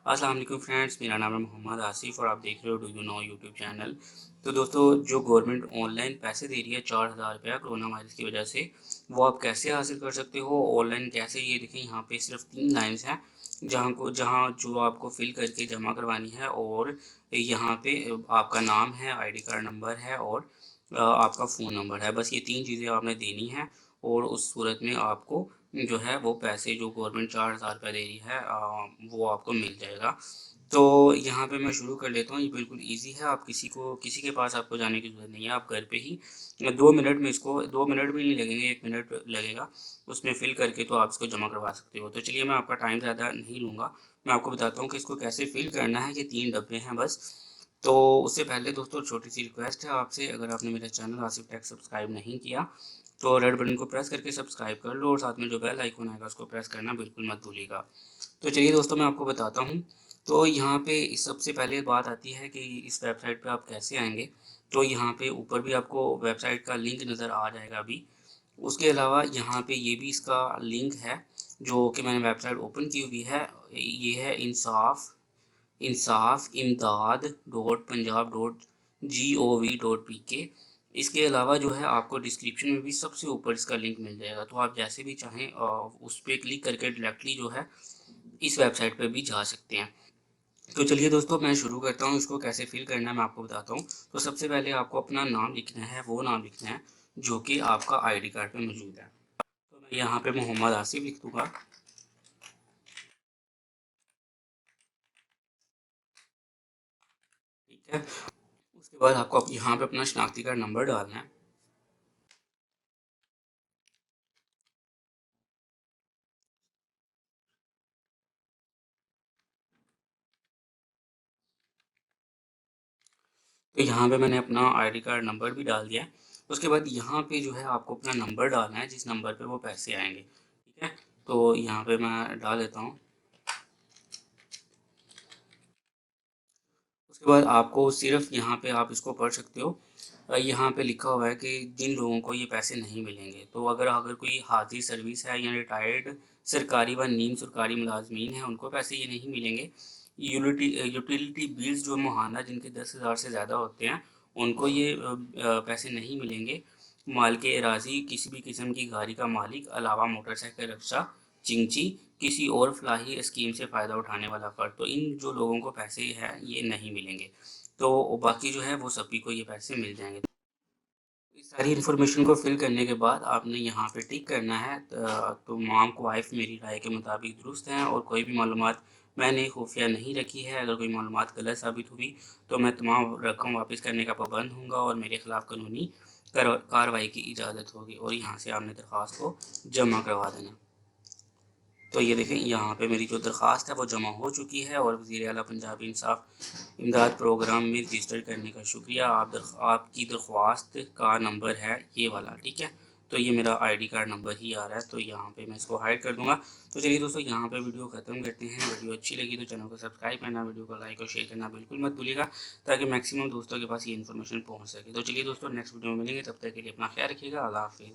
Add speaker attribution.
Speaker 1: अस्सलाम वालेकुम फ्रेंड्स, मेरा नाम है मोहम्मद आसिफ और आप देख रहे हो do you know YouTube channel. तो दोस्तों, जो गवर्नमेंट ऑनलाइन पैसे दे रही है 4,000 रुपया कोरोना वायरस की वजह से, वो आप कैसे हासिल कर सकते हो ऑनलाइन कैसे, ये देखें यहाँ पे सिर्फ 3 लाइन्स हैं जहाँ जो आपको फिल करके जमा करवानी है। और यहाँ पे आपका नाम है, आईडी कार्ड नंबर है और आपका फ़ोन नंबर है। बस ये 3 चीज़ें आपने देनी है और उस सूरत में आपको जो है वो पैसे जो गवर्नमेंट 4,000 रुपया दे रही है वो आपको मिल जाएगा। तो यहाँ पे मैं शुरू कर लेता हूँ। ये बिल्कुल ईज़ी है, आप किसी के पास आपको जाने की ज़रूरत नहीं है। आप घर पे ही 2 मिनट में इसको 2 मिनट भी नहीं लगेंगे, 1 मिनट लगेगा उसमें फ़िल करके तो आप इसको जमा करवा सकते हो। तो चलिए, मैं आपका टाइम ज़्यादा नहीं लूँगा, मैं आपको बताता हूँ कि इसको कैसे फ़िल करना है। ये 3 डब्बे हैं बस। तो उससे पहले दोस्तों, छोटी-सी रिक्वेस्ट है आपसे, अगर आपने मेरा चैनल आसिफ टेक सब्सक्राइब नहीं किया तो रेड बटन को प्रेस करके सब्सक्राइब कर लो और साथ में जो बेल आइकन आएगा उसको प्रेस करना बिल्कुल मत भूलिएगा। तो चलिए दोस्तों, मैं आपको बताता हूँ। तो यहाँ पे सबसे पहले बात आती है कि इस वेबसाइट पे आप कैसे आएँगे। तो यहाँ पे ऊपर भी आपको वेबसाइट का लिंक नज़र आ जाएगा अभी। उसके अलावा यहाँ पे ये भी इसका लिंक है जो कि मैंने वेबसाइट ओपन की हुई है। ये है इंसाफ इमदाद डॉट पंजाब डॉट gov.pk। इसके अलावा जो है आपको डिस्क्रिप्शन में भी सबसे ऊपर इसका लिंक मिल जाएगा, तो आप जैसे भी चाहें उस पर क्लिक करके डायरेक्टली जो है इस वेबसाइट पे भी जा सकते हैं। तो चलिए दोस्तों, मैं शुरू करता हूँ। इसको कैसे फिल करना है मैं आपको बताता हूँ। तो सबसे पहले आपको अपना नाम लिखना है, वो नाम लिखना है जो कि आपका आईडी कार्ड पे मौजूद है। तो मैं यहाँ पे मोहम्मद आसिफ लिख दूंगा, ठीक है। उसके बाद आपको यहाँ पे अपना शनाख्ती कार्ड नंबर डालना है। तो यहाँ पे मैंने अपना आईडी कार्ड नंबर भी डाल दिया है। उसके बाद यहाँ पे जो है आपको अपना नंबर डालना है जिस नंबर पे वो पैसे आएंगे, ठीक है। तो यहाँ पे मैं डाल देता हूँ। उसके बाद आपको सिर्फ यहाँ पे आप इसको पढ़ सकते हो। यहाँ पे लिखा हुआ है कि जिन लोगों को ये पैसे नहीं मिलेंगे, तो अगर अगर कोई हाजिर सर्विस है या रिटायर्ड सरकारी व नीम सरकारी मुलाजमीन हैं, उनको पैसे ये नहीं मिलेंगे। यूटिलिटी बिल्स जो माहाना जिनके 10,000 से ज़्यादा होते हैं, उनको ये पैसे नहीं मिलेंगे। मालिक एराज़ी किसी भी किस्म की गाड़ी का मालिक अलावा मोटरसाइकिल रिक्शा चिंची किसी और फलाही स्कीम से फ़ायदा उठाने वाला फ़र्द, तो इन जो लोगों को पैसे हैं ये नहीं मिलेंगे। तो बाकी जो है वो सभी को ये पैसे मिल जाएंगे। इस सारी इन्फॉर्मेशन को फिल करने के बाद आपने यहाँ पे टिक करना है तो माम को वाइफ मेरी राय के मुताबिक दुरुस्त हैं और कोई भी मालूमात मैंने खुफिया नहीं रखी है। अगर कोई मालूमात गलत साबित हुई तो मैं तमाम रकम वापस करने का पाबंद हूँगा और मेरे खिलाफ कानूनी कार्रवाई की इजाज़त होगी। और यहाँ से आपने दरख्वास्त को जमा करवा देना। तो ये देखें, यहाँ पे मेरी जो दरख्वास्त है वो जमा हो चुकी है और वज़ीर आला पंजाबी इंसाफ इमदाद प्रोग्राम में रजिस्टर करने का शुक्रिया। आपकी दरख्वास्त का नंबर है ये वाला, ठीक है। तो ये मेरा आईडी कार्ड नंबर ही आ रहा है, तो यहाँ पे मैं इसको हाइड कर दूंगा। तो चलिए दोस्तों, यहाँ पे वीडियो ख़त्म करते हैं। वीडियो अच्छी लगी तो चैनल को सब्सक्राइब करना, वीडियो को लाइक और शेयर करना बिल्कुल मत भूलिएगा, ताकि मैक्सिमम दोस्तों के पास ये इन्फॉर्मेशन पहुँच सके। तो चलिए दोस्तों, नेक्स्ट वीडियो में मिलेंगे, तब तक के लिए अपना ख्याल रखिएगा। अल्लाह हाफिज़।